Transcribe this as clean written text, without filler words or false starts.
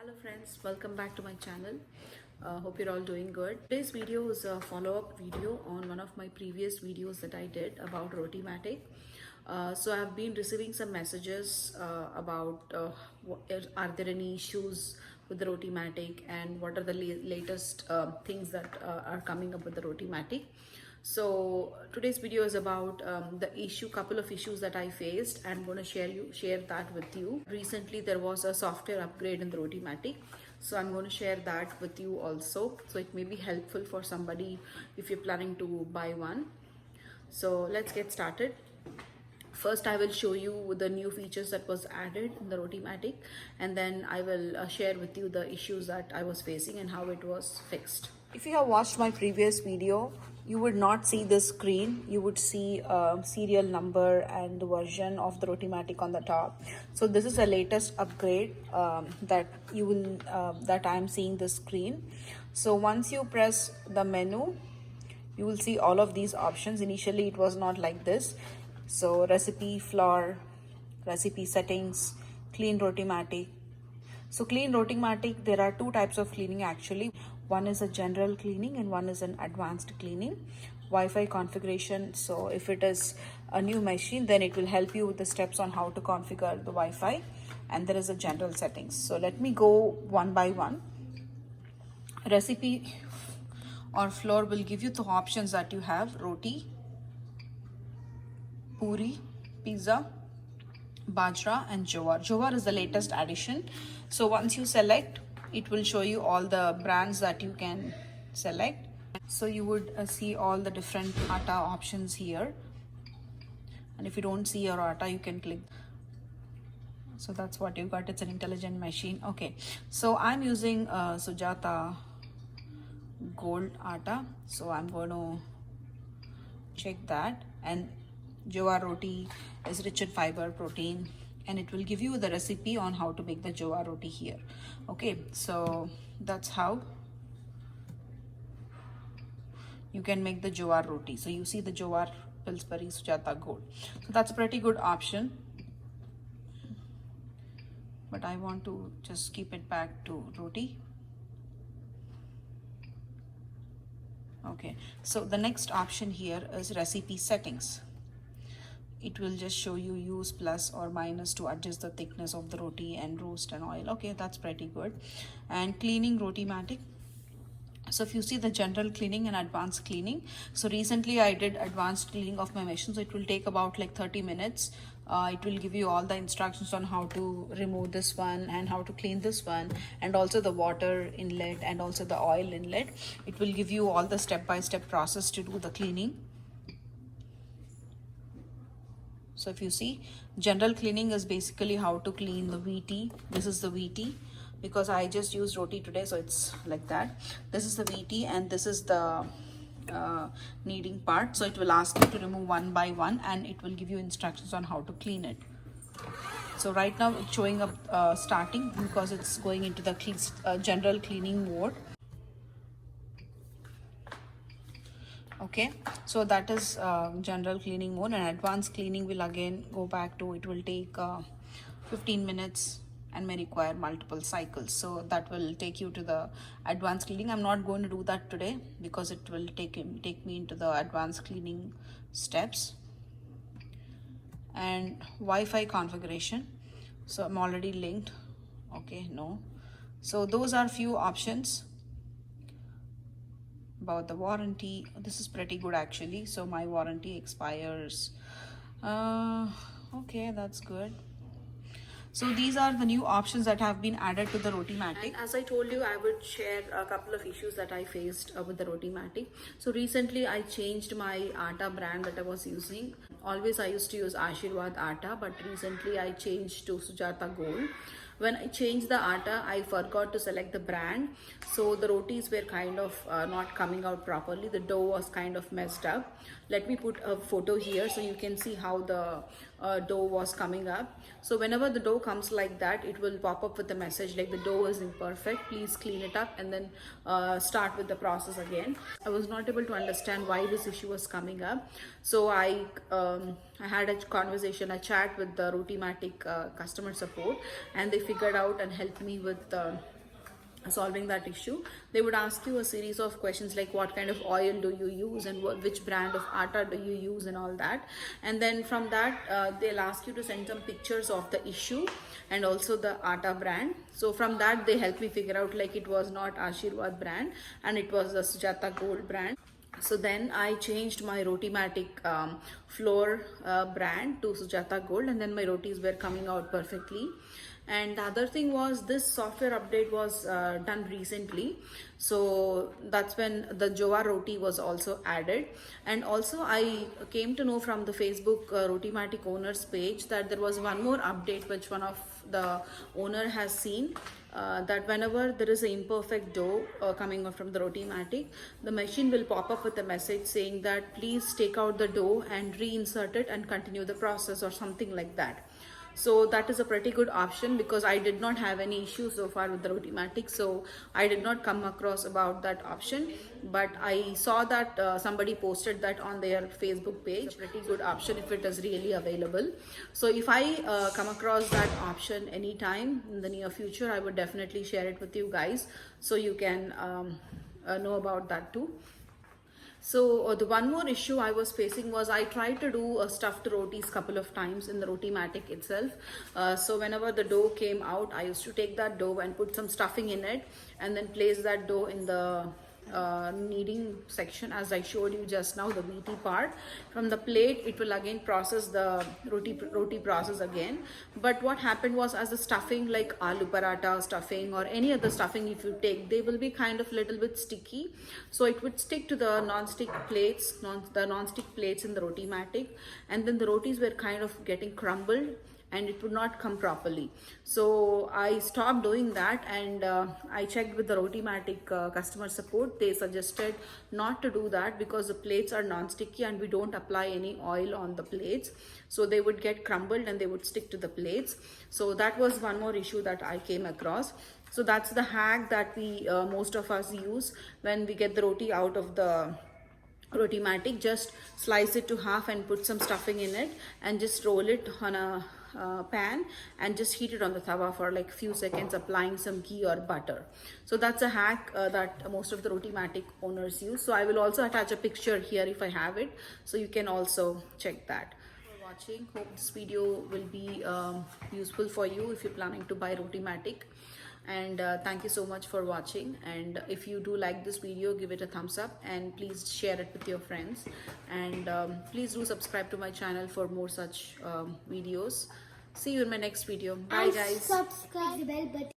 Hello friends, welcome back to my channel. Hope you're all doing good. Today's video is a follow-up video on one of my previous videos that I did about Rotimatic. So I've been receiving some messages about are there any issues with the Rotimatic and what are the latest things that are coming up with the Rotimatic. So today's video is about couple of issues that I faced, and I'm going to share that with you. Recently there was a software upgrade in the Rotimatic, so I'm going to share that with you also, so it may be helpful for somebody if you're planning to buy one. So let's get started. First I will show you the new features that was added in the Rotimatic, and then I will share with you the issues that I was facing and how it was fixed. If you have watched my previous video, you would not see this screen. You would see serial number and the version of the Rotimatic on the top. So this is the latest upgrade that I am seeing this screen. So once you press the menu, you will see all of these options. Initially it was not like this. So recipe, flour, recipe settings, clean Rotimatic. So clean Rotimatic, there are two types of cleaning actually. One is a general cleaning and one is an advanced cleaning. Wi-Fi configuration, so if it is a new machine, then it will help you with the steps on how to configure the Wi-Fi, and there is a general settings. So let me go one by one. Recipe or flour will give you the options that you have: roti, puri, pizza, bajra and jowar. Jowar is the latest addition. So once you select, it will show you all the brands that you can select. So you would see all the different atta options here, and if you don't see your atta, you can click. So that's what you got. It's an intelligent machine. Okay, so I'm using Sujata Gold atta, so I'm going to check that. And jowar roti is rich in fiber, protein, and it will give you the recipe on how to make the jowar roti here. Okay, so that's how you can make the jowar roti. So you see the jowar Pillsbury Sujata Gold. So that's a pretty good option, but I want to just keep it back to roti. Okay, so the next option here is recipe settings. It will just show you use plus or minus to adjust the thickness of the roti and roast and oil. Okay, that's pretty good. And cleaning Rotimatic. So if you see the general cleaning and advanced cleaning, so recently I did advanced cleaning of my machine, so it will take about like 30 minutes. It will give you all the instructions on how to remove this one and how to clean this one, and also the water inlet and also the oil inlet. It will give you all the step-by-step process to do the cleaning. So if you see, general cleaning is basically how to clean the VT. This is the VT, because I just used roti today, so it's like that. This is the VT and this is the kneading part. So it will ask you to remove one by one, and it will give you instructions on how to clean it. So right now it's showing up starting because it's going into the general cleaning mode. Okay, so that is general cleaning mode, and advanced cleaning will again go back to, it will take 15 minutes and may require multiple cycles. So that will take you to the advanced cleaning. I'm not going to do that today because it will take me into the advanced cleaning steps. And Wi-Fi configuration, so I'm already linked. Okay, no. So those are few options. About the warranty, this is pretty good actually. So my warranty expires okay, that's good. So these are the new options that have been added to the Rotimatic. And as I told you, I would share a couple of issues that I faced with the Rotimatic. So recently I changed my atta brand that I was using. Always I used to use Ashirwad atta, but recently I changed to Sujata Gold. When I changed the atta, I forgot to select the brand, so the rotis were kind of not coming out properly. The dough was kind of messed up. let me put a photo here so you can see how the dough was coming up. So whenever the dough comes like that, it will pop up with a message like the dough is imperfect, please clean it up and then start with the process again. I was not able to understand why this issue was coming up, so I had a conversation, a chat with the Rotimatic customer support, and they figured out and helped me with solving that issue. They would ask you a series of questions like what kind of oil do you use and which brand of atta do you use and all that, and then from that they'll ask you to send some pictures of the issue and also the atta brand. So from that they helped me figure out like it was not Ashirwad brand and it was the Sujata Gold brand. So then I changed my Rotimatic floor brand to Sujata Gold, and then my rotis were coming out perfectly. And the other thing was this software update was done recently, so that's when the Joa Roti was also added. And also I came to know from the Facebook Rotimatic owners page that there was one more update which one of the owner has seen, that whenever there is an imperfect dough coming out from the Rotimatic, the machine will pop up with a message saying that please take out the dough and reinsert it and continue the process or something like that. So that is a pretty good option because I did not have any issues so far with the Rotimatic, so I did not come across about that option, but I saw that somebody posted that on their Facebook page. It's a pretty good option if it is really available. So if I come across that option anytime in the near future, I would definitely share it with you guys so you can know about that too. So the one more issue I was facing was I tried to do stuffed rotis couple of times in the Rotimatic itself. So whenever the dough came out, I used to take that dough and put some stuffing in it and then place that dough in the kneading section as I showed you just now, the meaty part. From the plate it will again process the roti process again. But what happened was, as the stuffing like aloo paratha stuffing or any other stuffing if you take, they will be kind of little bit sticky, so it would stick to the non-stick plates, the non-stick plates in the Rotimatic, and then the rotis were kind of getting crumbled and it would not come properly. So I stopped doing that, and I checked with the Rotimatic customer support. They suggested not to do that because the plates are non-sticky and we don't apply any oil on the plates, so they would get crumbled and they would stick to the plates. So that was one more issue that I came across. So that's the hack that we most of us use when we get the roti out of the Rotimatic. Just slice it to half and put some stuffing in it and just roll it on a pan and just heat it on the tawa for like few seconds, applying some ghee or butter. So that's a hack that most of the Rotimatic owners use. So I will also attach a picture here if I have it, so you can also check that. For watching, hope this video will be useful for you if you're planning to buy Rotimatic. And thank you so much for watching, and if you do like this video, give it a thumbs up and please share it with your friends, and please do subscribe to my channel for more such videos. See you in my next video. Bye guys. Subscribe the bell button.